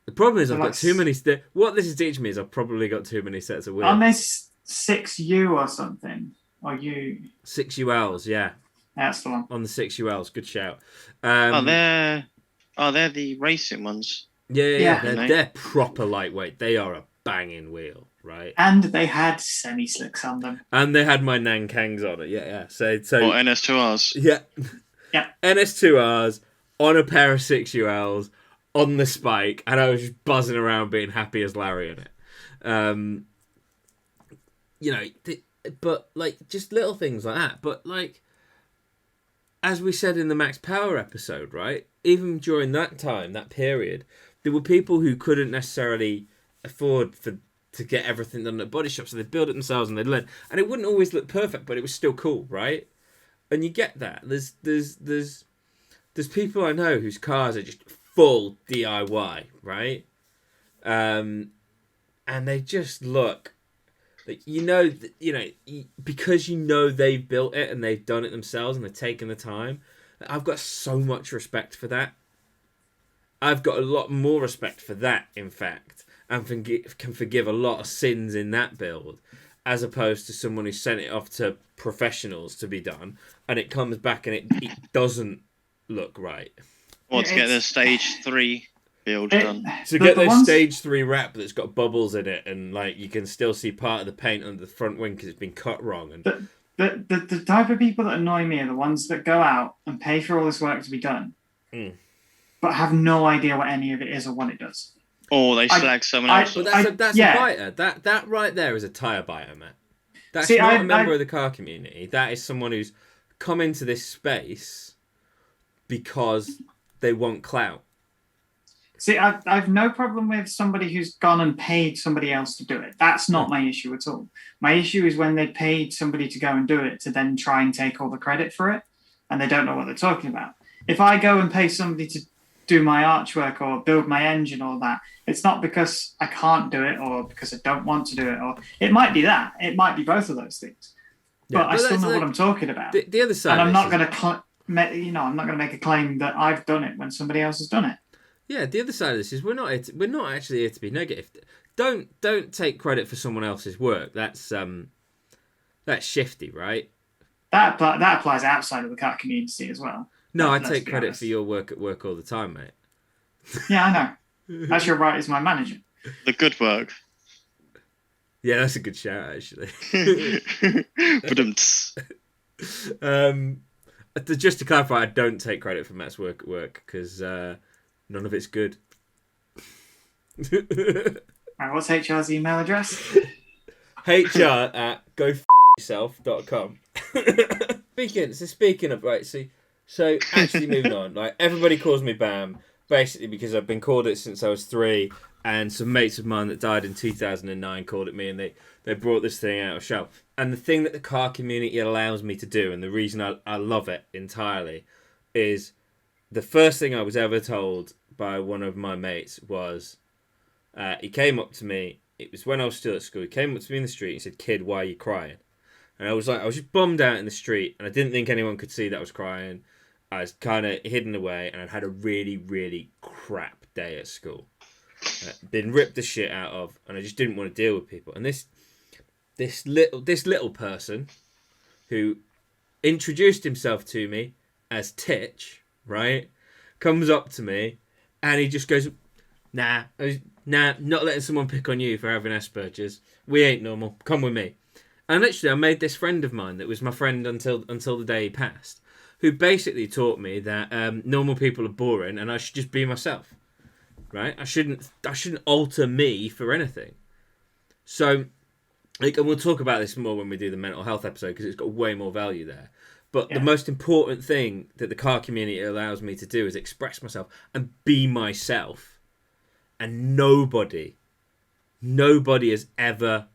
The problem is I've got too many. What this is teaching me is I've probably got too many sets of wheels. Aren't they 6U or something? Or U? 6ULs, yeah. That's the one. On the 6ULs, good shout. They're the racing ones. Yeah. They're proper lightweight. They are a banging wheel, right? And they had semi-slicks on them. And they had my Nankangs on it, yeah. So or NS2Rs. Yeah. Yeah. NS2Rs on a pair of 6ULs on the spike, and I was just buzzing around being happy as Larry in it. But like just little things like that. But like, as we said in the Max Power episode, right? Even during that time, that period, there were people who couldn't necessarily afford to get everything done at body shops, so they'd build it themselves and they'd learn. And it wouldn't always look perfect, but it was still cool, right? And you get that. There's people I know whose cars are just full DIY, right? And they just look like, because they've built it and they've done it themselves and they've taken the time. I've got so much respect for that. I've got a lot more respect for that, in fact, and can forgive a lot of sins in that build, as opposed to someone who sent it off to professionals to be done, and it comes back and it doesn't look right. Or to get the stage 3 build done. To get the stage 3 wrap that's got bubbles in it, and like you can still see part of the paint under the front wing because it's been cut wrong. And the type of people that annoy me are the ones that go out and pay for all this work to be done, but have no idea what any of it is or what it does. Or they slag someone else. But that's a biter. That right there is a tyre biter, Matt. That's not a member of the car community. That is someone who's come into this space because they want clout. See, I've no problem with somebody who's gone and paid somebody else to do it. That's not my issue at all. My issue is when they paid somebody to go and do it to then try and take all the credit for it, and they don't know what they're talking about. If I go and pay somebody to do my archwork or build my engine or that, it's not because I can't do it or because I don't want to do it, or it might be that. It might be both of those things. But I still know what I'm talking about. The other side, and I'm not going to, I'm not going to make a claim that I've done it when somebody else has done it. Yeah, the other side of this is we're not actually here to be negative. Don't take credit for someone else's work. That's shifty, right? That applies outside of the car community as well. No, I take credit for your work at work all the time, mate. Yeah, I know. That's your right as my manager. The good work. Yeah, that's a good shout, actually. Just to clarify, I don't take credit for Matt's work at work because none of it's good. Right, what's HR's email address? HR@goyourself.com. Speaking of, right, so actually moving on, like everybody calls me Bam, basically because I've been called it since I was 3, and some mates of mine that died in 2009 called it me, and they brought this thing out of shell. And the thing that the car community allows me to do, and the reason I love it entirely, is the first thing I was ever told by one of my mates was, he came up to me, it was when I was still at school, he came up to me in the street and said, "Kid, why are you crying?" And I was just bummed out in the street, and I didn't think anyone could see that I was crying. I was kind of hidden away, and I'd had a really, really crap day at school. Been ripped the shit out of, and I just didn't want to deal with people. And this little person who introduced himself to me as Titch, right, comes up to me, and he just goes, Nah, not letting someone pick on you for having Asperger's. We ain't normal. Come with me." And literally, I made this friend of mine that was my friend until the day he passed, who basically taught me that normal people are boring and I should just be myself, right? I shouldn't alter me for anything. So, and we'll talk about this more when we do the mental health episode because it's got way more value there. But the most important thing that the car community allows me to do is express myself and be myself. And nobody has ever,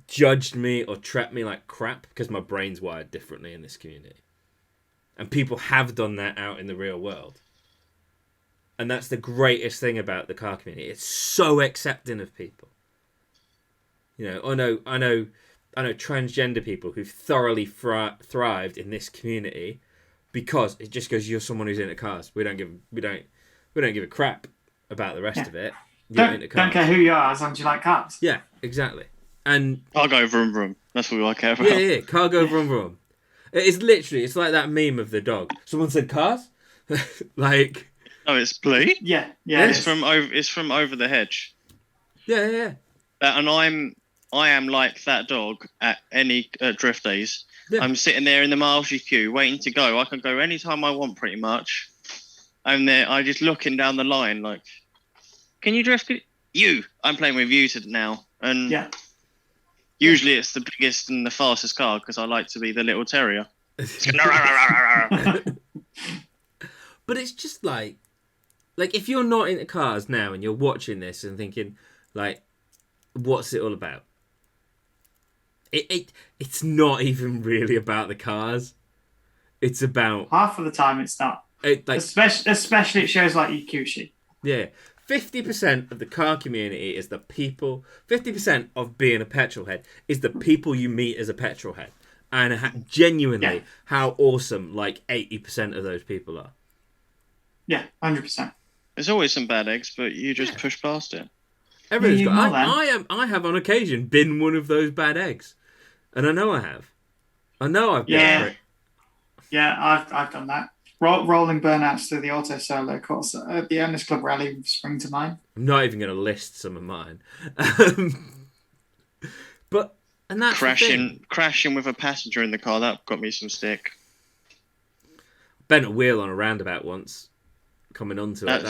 judged me or treated me like crap because my brain's wired differently in this community. And people have done that out in the real world. And that's the greatest thing about the car community. It's so accepting of people. You know, I know transgender people who've thoroughly thrived in this community because it just goes, you're someone who's into cars. We don't give a crap about the rest of it. Don't care who you are as long as you like cars. Yeah, exactly. And cargo vroom vroom. That's what I care about. Yeah, cargo vroom vroom. It's like that meme of the dog. Someone said cars, like. Oh, it's Blee. Yeah. It's from Over the Hedge. Yeah. And I am like that dog at any drift days. Yeah. I'm sitting there in the Marshy queue waiting to go. I can go anytime I want, pretty much. I'm there. I just looking down the line like, can you drift? I'm playing with you now, and usually it's the biggest and the fastest car because I like to be the little terrier. But it's just like if you're not into cars now and you're watching this and thinking like, what's it all about? It's not even really about the cars. It's about half of the time it's not. Especially it shows like Yukushi. Yeah. 50% of the car community is the people. 50% of being a petrol head is the people you meet as a petrol head, and genuinely how awesome 80% of those people are. Yeah, 100%. There's always some bad eggs, but you just push past it. Everyone's got. I have on occasion been one of those bad eggs, and I know I have. I know I've been. Yeah, I've done that. Rolling burnouts through the auto solo course at the Owners Club rally spring to mind. I'm not even going to list some of mine. But and that's crashing with a passenger in the car, that got me some stick. Bent a wheel on a roundabout once, coming onto it.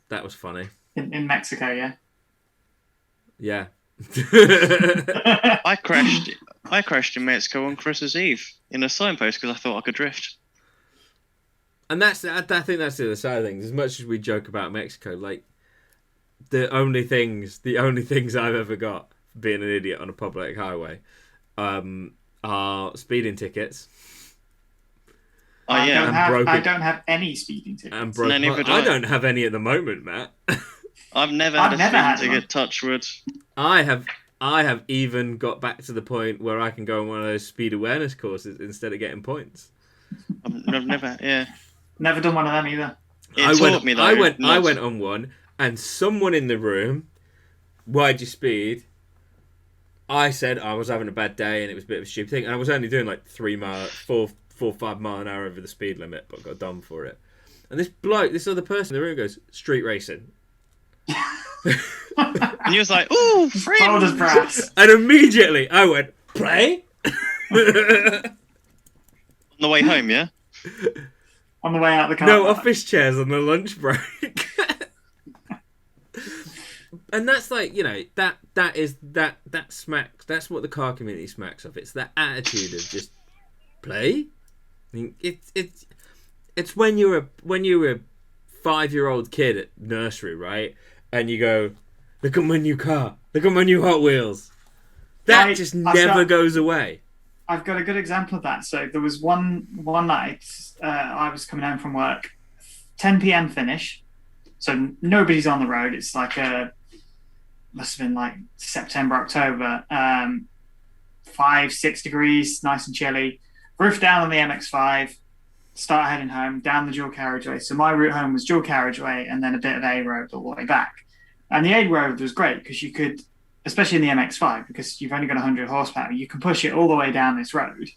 That was funny. In Mexico, yeah. Yeah. I crashed in Mexico on Christmas Eve in a signpost because I thought I could drift. And I think that's the other side of things. As much as we joke about Mexico, the only things I've ever got for being an idiot on a public highway are speeding tickets. I don't have any speeding tickets. And I don't have any at the moment, Matt. I've never had a speeding ticket, touch wood. I have even got back to the point where I can go on one of those speed awareness courses instead of getting points. I've never done one of them either. I went on one, and someone in the room, why'd you speed? I said I was having a bad day and it was a bit of a stupid thing, and I was only doing 4 or 5 mile an hour over the speed limit, but got done for it. And this other person in the room goes, street racing. And you was like, ooh, friend. Cold as brass. And immediately I went, play? On the way home, yeah? On the way out of the car. No office chairs on the lunch break. And that's that smacks. That's what the car community smacks of. It's that attitude of just play. I mean, it's when you're a 5-year-old kid at nursery, right? And you go, look at my new car. Look at my new Hot Wheels. That just never goes away. I've got a good example of that. So there was one night I was coming home from work, 10 p.m. finish. So nobody's on the road. It's must have been September, October. 5-6 degrees, nice and chilly. Roof down on the MX-5. Start heading home down the dual carriageway. So my route home was dual carriageway and then a bit of A road all the way back. And the A road was great because you could, especially in the MX-5, because you've only got 100 horsepower, you can push it all the way down this road.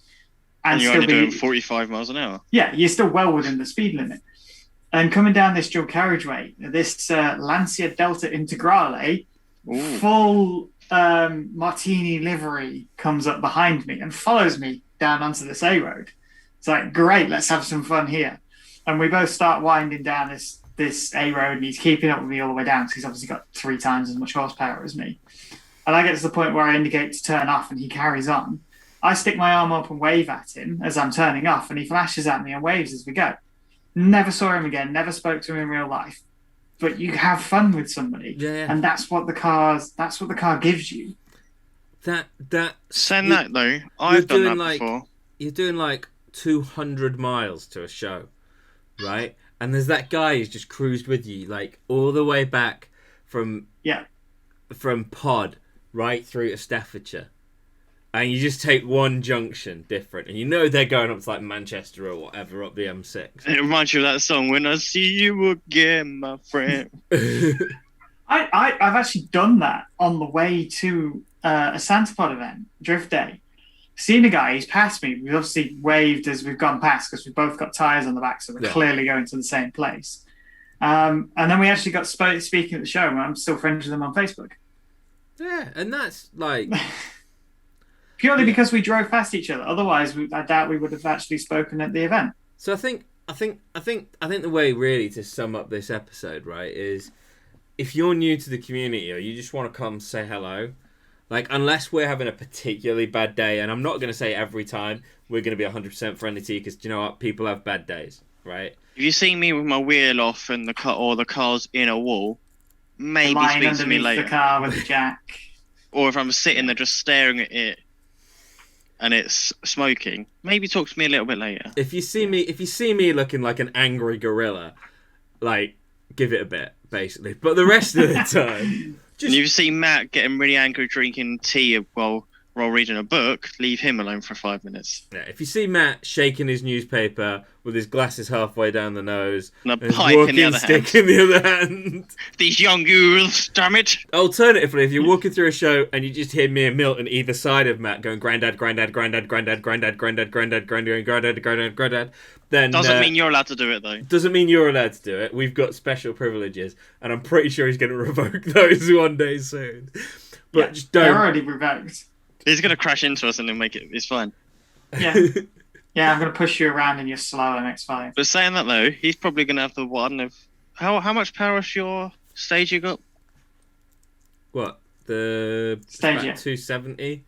And you're only doing 45 miles an hour. Yeah, you're still well within the speed limit. And coming down this dual carriageway, this Lancia Delta Integrale, full Martini livery comes up behind me and follows me down onto this A road. It's like, great, let's have some fun here. And we both start winding down this A road, and he's keeping up with me all the way down because he's obviously got 3 times as much horsepower as me. And I get to the point where I indicate to turn off, and he carries on. I stick my arm up and wave at him as I'm turning off, and he flashes at me and waves as we go. Never saw him again, never spoke to him in real life. But you have fun with somebody. Yeah. And that's what the car gives you. Send that though. I've done that before. You're doing like 200 miles to a show, right? And there's that guy who's just cruised with you like all the way back from Pod right through to Staffordshire. And you just take one junction different, and you know they're going up to like Manchester or whatever up the M6. It reminds you of that song, "When I See You Again, My Friend." I've actually done that on the way to a Santa Pod event, Drift Day. Seen a guy, he's passed me. We've obviously waved as we've gone past because we've both got tyres on the back, so we're clearly going to the same place. And then we actually got speaking at the show, and I'm still friends with him on Facebook. Yeah, and that's like... Purely because we drove past each other. Otherwise, I doubt we would have actually spoken at the event. So I think the way really to sum up this episode, right, is if you're new to the community or you just want to come say hello, like unless we're having a particularly bad day, and I'm not going to say every time we're going to be 100% friendly to you because you know what, people have bad days, right? If you see me with my wheel off and the car's in a wall, maybe lying speak to me later. The car with the jack. Or if I'm sitting there just staring at it and it's smoking, maybe talk to me a little bit later. If you see me looking like an angry gorilla, like give it a bit, basically. But the rest of the time, and you see Matt getting really angry drinking tea while reading a book, leave him alone for 5 minutes. Yeah, if you see Matt shaking his newspaper with his glasses halfway down the nose and a pipe in the other stick in the other hand. These young ghouls, damn it. Alternatively, if you're walking through a show and you just hear me and Milton either side of Matt going granddad, granddad, granddad, granddad, granddad, granddad, granddad, granddad, granddad, granddad, granddad, then... Doesn't mean you're allowed to do it, though. Doesn't mean you're allowed to do it. We've got special privileges, and I'm pretty sure he's going to revoke those one day soon. But just don't... They're already revoked. He's going to crash into us and then make it... It's fine. Yeah. Yeah, I'm going to push you around and you're slow and it's fine. But saying that, though, he's probably going to have the one of... How much power is your stage you got? What? The... Stage, 270?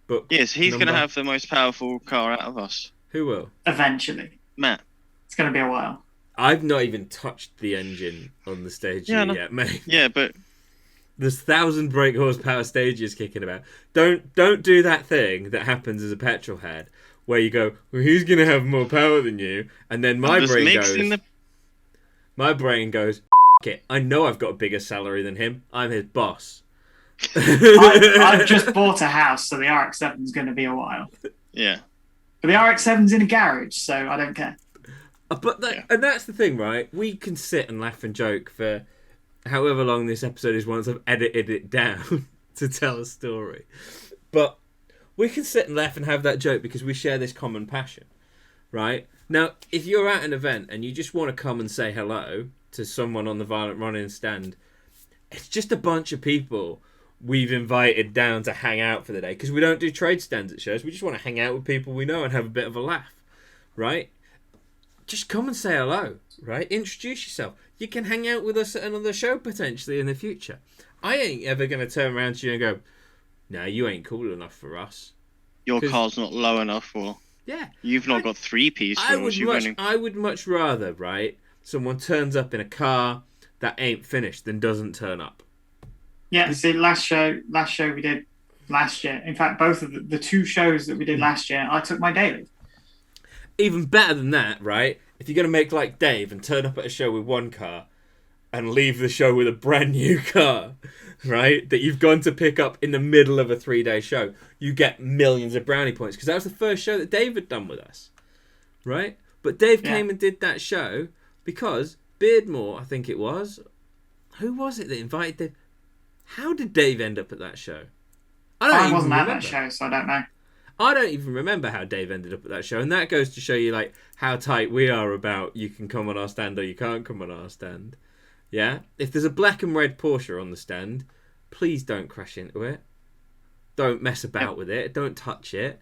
But yes, he's going to have the most powerful car out of us. Who will? Eventually. Matt. It's going to be a while. I've not even touched the engine on the stage yet, mate. Yeah, but... There's 1,000 brake horsepower stages kicking about. Don't do that thing that happens as a petrol head where you go, well, who's going to have more power than you? And then my brain goes, F it. I know I've got a bigger salary than him. I'm his boss. I've just bought a house, so the RX-7 is going to be a while. Yeah. But the RX-7's in a garage, so I don't care. And that's the thing, right? We can sit and laugh and joke for however long this episode is once I've edited it down to tell a story. But we can sit and laugh and have that joke because we share this common passion, right? Now, if you're at an event and you just want to come and say hello to someone on the Violent Running stand, it's just a bunch of people we've invited down to hang out for the day because we don't do trade stands at shows. We just want to hang out with people we know and have a bit of a laugh, right? Just come and say hello, right? Introduce yourself. You can hang out with us at another show potentially in the future. I ain't ever going to turn around to you and go, no, you ain't cool enough for us. Your car's not low enough, or you've not got 3-piece. I would much rather, right, someone turns up in a car that ain't finished than doesn't turn up. Yeah, see, last show we did last year. In fact, both of the two shows that we did last year, I took my daily. Even better than that, right? If you're going to make like Dave and turn up at a show with one car and leave the show with a brand new car, right, that you've gone to pick up in the middle of a 3-day show, you get millions of brownie points because that was the first show that Dave had done with us, right? But Dave came and did that show because Beardmore, I think it was, who was it that invited Dave? How did Dave end up at that show? I wasn't at that show, so I don't know. I don't even remember how Dave ended up at that show, and that goes to show you like how tight we are about you can come on our stand or you can't come on our stand. Yeah? If there's a black and red Porsche on the stand, please don't crash into it. Don't mess about with it. Don't touch it.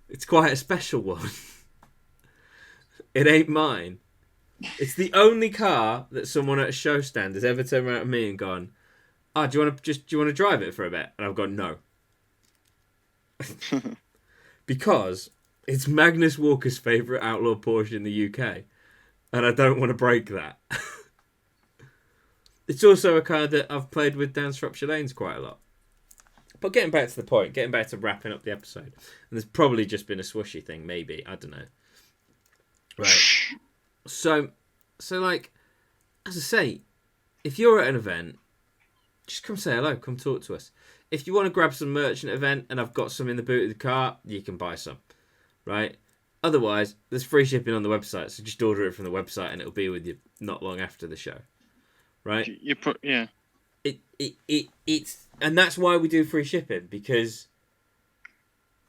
It's quite a special one. It ain't mine. It's the only car that someone at a show stand has ever turned around to me and gone, do you want to drive it for a bit? And I've gone, no. Because it's Magnus Walker's favourite outlaw Porsche in the UK. And I don't want to break that. It's also a car that I've played with down Shropshire Lanes quite a lot. But getting back to the point, getting back to wrapping up the episode, and there's probably just been a swooshy thing, maybe, I don't know. Right. So like, as I say, if you're at an event, just come say hello, come talk to us. If you want to grab some merch at an event and I've got some in the boot of the car, you can buy some, right? Otherwise, there's free shipping on the website, so just order it from the website and it'll be with you not long after the show, right? Yeah. It's and that's why we do free shipping, because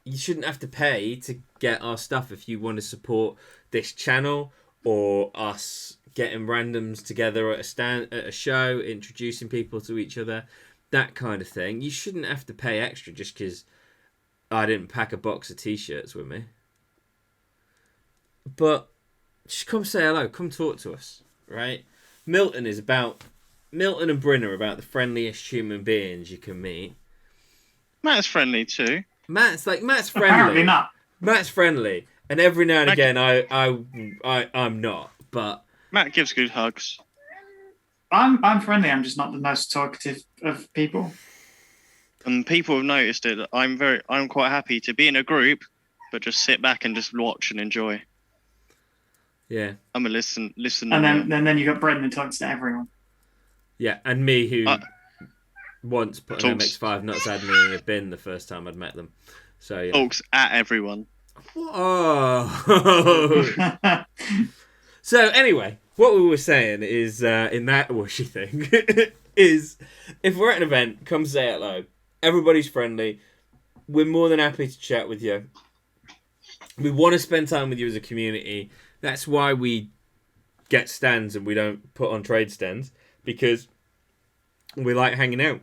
you shouldn't have to pay to get our stuff if you want to support this channel or us getting randoms together at a show, introducing people to each other, that kind of thing. You shouldn't have to pay extra just because I didn't pack a box of t-shirts with me. But just come say hello, come talk to us, right? Milton and Bryn are about the friendliest human beings you can meet. Matt's friendly too. Matt's friendly. Apparently not. Matt's friendly, and every now and again I'm not. But Matt gives good hugs. I'm friendly. I'm just not the most talkative of people. And people have noticed it. I'm quite happy to be in a group, but just sit back and just watch and enjoy. Yeah. I'm a listen. And then you got Brendan who talks to everyone. Yeah, and me who once put an MX-5 nuts admin in a bin the first time I'd met them. So yeah. Talks at everyone. Whoa. So anyway, what we were saying is in that washy thing is if we're at an event, come say hello. Everybody's friendly. We're more than happy to chat with you. We want to spend time with you as a community. That's why we get stands and we don't put on trade stands, because we like hanging out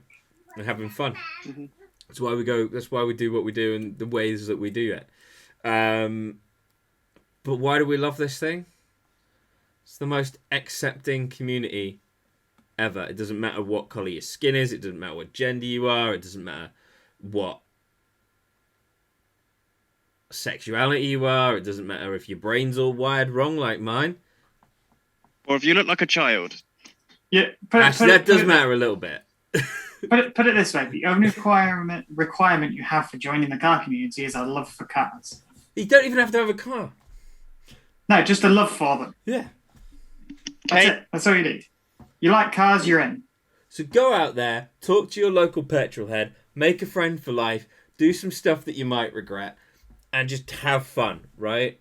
and having fun. Mm-hmm. That's why we go. That's why we do what we do in the ways that we do it. But why do we love this thing? It's the most accepting community ever. It doesn't matter what colour your skin is. It doesn't matter what gender you are. It doesn't matter what sexuality you are. It doesn't matter if your brain's all wired wrong like mine. Or if you look like a child. Yeah, that does matter a little bit. Put it this way: the only requirement you have for joining the car community is a love for cars. You don't even have to have a car. No, just a love for them. Yeah. That's it. That's all you need. You like cars, you're in. So go out there, talk to your local petrol head, make a friend for life, do some stuff that you might regret, and just have fun, right?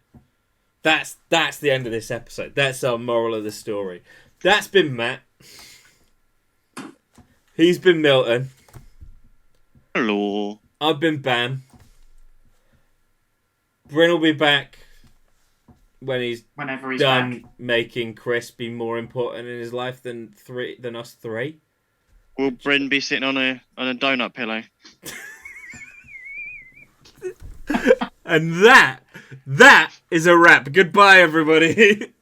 That's the end of this episode. That's our moral of the story. That's been Matt. He's been Milton. Hello. I've been Bam. Bryn will be back whenever he's done back. Making Chris be more important in his life than us three. Will Bryn be sitting on a donut pillow? And that is a wrap. Goodbye, everybody.